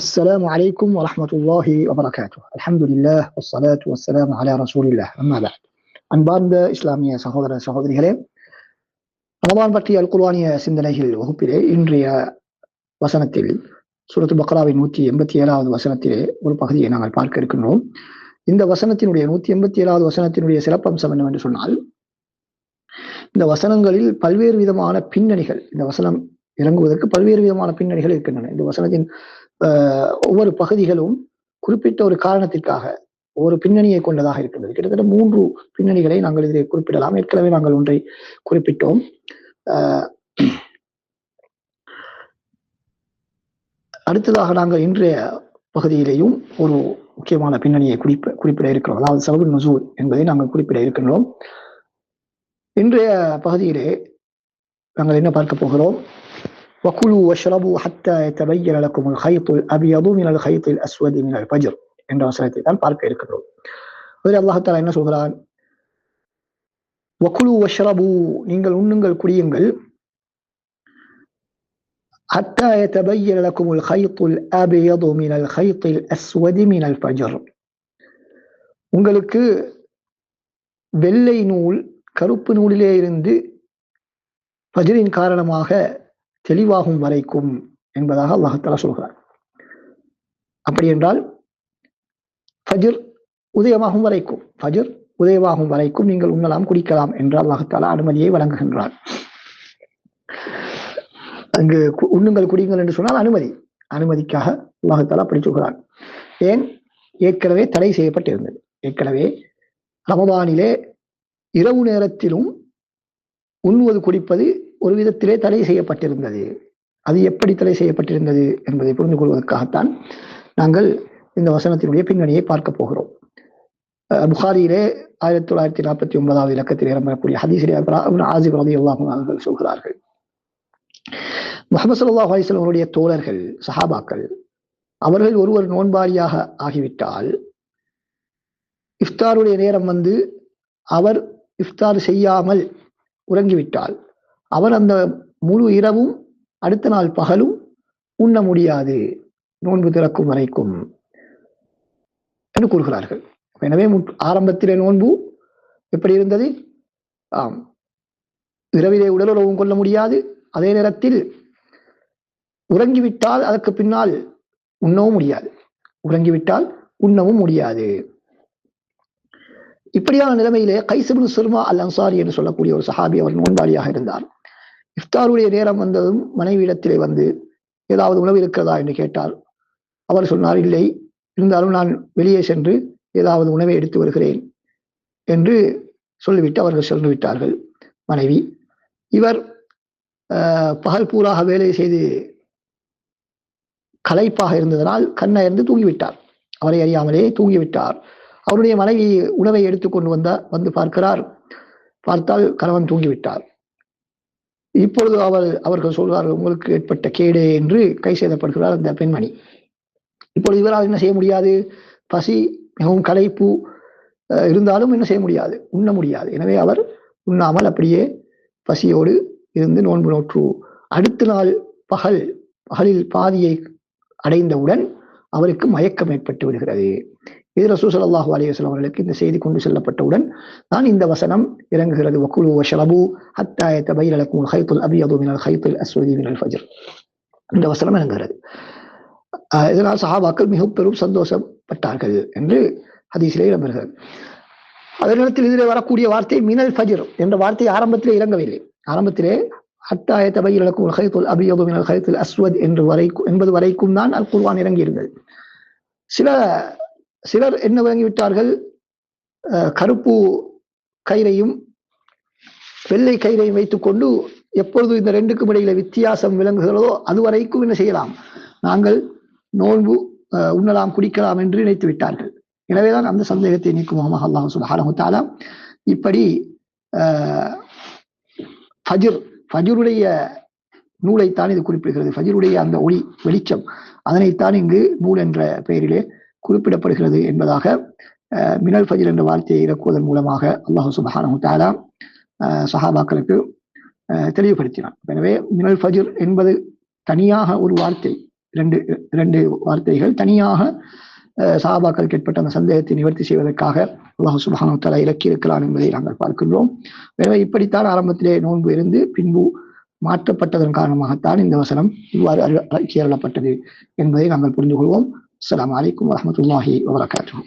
السلام عليكم ورحمة الله وبركاته. الحمد لله والصلاة والسلام على رسول الله. أما بعد. அன்பார்ந்த இஸ்லாமிய சகோதர சகோதரிகளே, ரமதான் பற்றிய அல் குர்ஆனிய சிந்தனைகள் வகுப்பிலே இன்றைய வசனத்தில் சூரத்து பக்ராவின் 187வது வசனத்திலே ஒரு பகுதியை நாங்கள் பார்க்க இருக்கின்றோம். இந்த வசனத்தினுடைய 187வது வசனத்தினுடைய சிறப்பம்சம் என்னவென்று சொன்னால், இந்த வசனங்களில் பல்வேறு விதமான பின்னணிகள், இந்த வசனம் இறங்குவதற்கு பல்வேறு விதமான பின்னணிகள் இருக்கின்றன. இந்த வசனத்தின் ஒவ்வொரு பகுதிகளும் குறிப்பிட்ட ஒரு காரணத்திற்காக ஒரு பின்னணியை கொண்டதாக இருக்கின்றது. கிட்டத்தட்ட 3 பின்னணிகளை நாங்கள் இதை குறிப்பிடலாம். ஏற்கனவே நாங்கள் ஒன்றை குறிப்பிட்டோம். அடுத்ததாக நாங்கள் இன்றைய பகுதியிலேயும் ஒரு முக்கியமான பின்னணியை குறிப்பிட இருக்கிறோம். அதாவது சபபுன் நுசூல் என்பதை நாங்கள் குறிப்பிட இருக்கின்றோம். இன்றைய பகுதியிலே நாங்கள் என்ன பார்க்க போகிறோம்? وَكُلُوا وَاشْرَبُوا حَتَّى يَتَبَيَّنَ لَكُمُ الْخَيْطُ الْأَبْيَضُ مِنَ الْخَيْطِ الْأَسْوَدِ مِنَ الْفَجْرِ என்ற வசனத்தை தான் பார்க்க இருக்கிறோம். அதில் அல்லாஹ் தஆலா என்ன சொல்கிறான்? وَكُلُوا وَاشْرَبُوا, நீங்கள் உண்ணுங்கள் குடியுங்கள், حَتَّى يَتَبَيَّنَ لَكُمُ الْخَيْطُ الْأَبْيَضُ مِنَ الْخَيْطِ الْأَسْوَدِ مِنَ الْفَجْرِ, உங்களுக்கு வெள்ளை நூல் கருப்பு நூலிலே இருந்து ஃபஜ்ரின் காரணமாக தெளிவாகும் வரைக்கும் என்பதாக அல்லாஹ் தஆலா சொல்கிறார். அப்படி என்றால் ஃபஜ்ர் உதயமாகும் வரைக்கும் நீங்கள் உண்ணலாம் குடிக்கலாம் என்று அல்லாஹ் தஆலா அனுமதியை வழங்குகின்றார். அங்கு உண்ணுங்கள் குடியுங்கள் என்று சொன்னால் அனுமதிக்காக அல்லாஹ் தஆலா அப்படி சொல்கிறார். ஏன்? ஏற்கனவே தடை செய்யப்பட்டிருந்தது. ஏற்கனவே ரமதானிலே இரவு நேரத்திலும் உண்ணுவது குடிப்பது ஒரு விதத்திலே தடை செய்யப்பட்டிருந்தது. அது எப்படி தடை செய்யப்பட்டிருந்தது என்பதை புரிந்து கொள்வதற்காகத்தான் நாங்கள் இந்த வசனத்தினுடைய பின்னணியை பார்க்க போகிறோம். புகாரியிலே 1949வது இலக்கத்தில் இடம்பெறக்கூடிய ஹதீஸிலே ஆஸிப் ரலியல்லாஹு அன்ஹு அவர்கள் சொல்கிறார்கள், முஹம்மது ஸல்லல்லாஹு அலைஹி வஸல்லம் அவருடைய தோழர்கள் சஹாபாக்கள் அவர்கள் ஒருவர் நோன்பாளியாக ஆகிவிட்டால், இஃப்தாருடைய நேரம் வந்து அவர் இஃப்தார் செய்யாமல் உறங்கிவிட்டால், அவர் அந்த முழு இரவும் அடுத்த நாள் பகலும் உண்ண முடியாது, நோன்பு திறக்கும் வரைக்கும் என்று கூறுகிறார்கள். எனவே ஆரம்பத்திலே நோன்பு எப்படி இருந்தது? இரவிலே உடலுறவும் கொள்ள முடியாது, அதே நேரத்தில் உறங்கிவிட்டால் அதற்கு பின்னால் உண்ணவும் முடியாது. இப்படியான நிலைமையிலே கைஸ் இப்னு சுர்மா அல் அன்சாரி என்று சொல்லக்கூடிய ஒரு சஹாபி, அவர் நோன்பாளியாக இருந்தார். இஃப்தாருடைய நேரம் வந்ததும் மனைவியிடத்திலே வந்து ஏதாவது உணவு இருக்கிறதா என்று கேட்டார். அவர் சொன்னார், இல்லை, இருந்தாலும் நான் வெளியே சென்று ஏதாவது உணவை எடுத்து வருகிறேன் என்று சொல்லிவிட்டு அவர்கள் சென்று விட்டார்கள். மனைவி, இவர் பகல் பூராக வேலை செய்து களைப்பாக இருந்ததனால் கண்ணயர்ந்து தூங்கிவிட்டார். அவரை அறியாமலே தூங்கிவிட்டார். அவருடைய மனைவி உணவை எடுத்துக்கொண்டு வந்து பார்த்தால் கணவன் தூங்கிவிட்டார். இப்பொழுது அவர்கள் சொல்கிறார்கள், உங்களுக்கு ஏற்பட்ட கேடே என்று கை செய்தப்படுகிறார் அந்த பெண்மணி. இப்பொழுது இவரால் என்ன செய்ய முடியாது? பசி, மிகவும் களைப்பு இருந்தாலும் என்ன செய்ய முடியாது? உண்ண முடியாது. எனவே அவர் உண்ணாமல் அப்படியே பசியோடு இருந்து நோன்பு நோற்று அடுத்த நாள் பகலில் பாதியை அடைந்தவுடன் அவருக்கு மயக்கம் ஏற்பட்டு விடுகிறது. இது ரசூல் ஸல்லல்லாஹு அலைஹி வஸல்லம் அவர்களுக்கு இந்த செய்தி கொண்டு செல்லப்பட்டவுடன் தான் இந்த வசனம் இறங்குகிறது. வகுலு வஷ்ரபு ஹத்தா யதபையன லக்குமுல் கைத்துல் அப்யது மினல் கைத்தில் அஸ்வதி மினல் ஃபஜ்ர், இந்த வசனம் இறங்குகிறது. இதனால் சஹாபாக்கள் மிகவும் பெரும் சந்தோஷப்பட்டார்கள் என்று ஹதீஸிலே இடம்பெறுகிறது. அதே நேரத்தில் இதிலே வரக்கூடிய வார்த்தை மினல் ஃபஜ்ர் என்ற வார்த்தை ஆரம்பத்திலே இறங்கவில்லை. ஆரம்பத்திலே ஹத்தா யதபையன லக்குமுல் கைத்துல் அப்யது மினல் கைத்தில் அஸ்வத் என்பது வரைக்கும் தான் அல் குர்ஆன் இறங்கியிருந்தது. சிலர் என்ன விளங்கிவிட்டார்கள்? கருப்பு கயிறையும் வெள்ளை கயிறையும் வைத்துக் கொண்டு எப்பொழுது இந்த ரெண்டுக்கும் இடையில வித்தியாசம் விளங்குகிறதோ அது வரைக்கும் என்ன செய்யலாம், நாங்கள் நோன்பு உண்ணலாம் குடிக்கலாம் என்று நினைத்து விட்டார்கள். எனவேதான் அந்த சந்தேகத்தை நீக்கும் முகமாக அல்லாஹ் சுப்ஹானஹு வ தஆலா இப்படி ஃபஜ்ருடைய நூலைத்தான் இது குறிப்பிடுகிறது. ஃபஜ்ருடைய அந்த ஒளி வெளிச்சம், அதனைத்தான் இங்கு நூல் என்ற பெயரிலே குறிப்பிடப்படுகிறது என்பதாக மினல் ஃபஜ்ர் என்ற வார்த்தையை இறக்குவதன் மூலமாக அல்லாஹ் சுப்ஹானஹு வ தஆலா சஹாபாக்களுக்கு தெளிவுபடுத்தினான். எனவே மினல் ஃபஜ்ர் என்பது தனியாக ஒரு வார்த்தை, இரண்டு வார்த்தைகள் தனியாக சஹாபாக்களுக்கு ஏற்பட்ட அந்த சந்தேகத்தை நிவர்த்தி செய்வதற்காக அல்லாஹ் சுப்ஹானஹு வ தஆலா இறக்கி இருக்கிறான் என்பதை நாங்கள் பார்க்கின்றோம். எனவே இப்படித்தான் ஆரம்பத்திலே நோன்பு இருந்து பின்பு மாற்றப்பட்டதன் காரணமாகத்தான் இந்த வசனம் இவ்வாறு அருளப்பட்டது என்பதை நாங்கள் புரிந்து கொள்வோம். அஸ்ஸலாமு அலைக்கும் வரஹ்மத்துல்லாஹி வபரகாத்துஹு.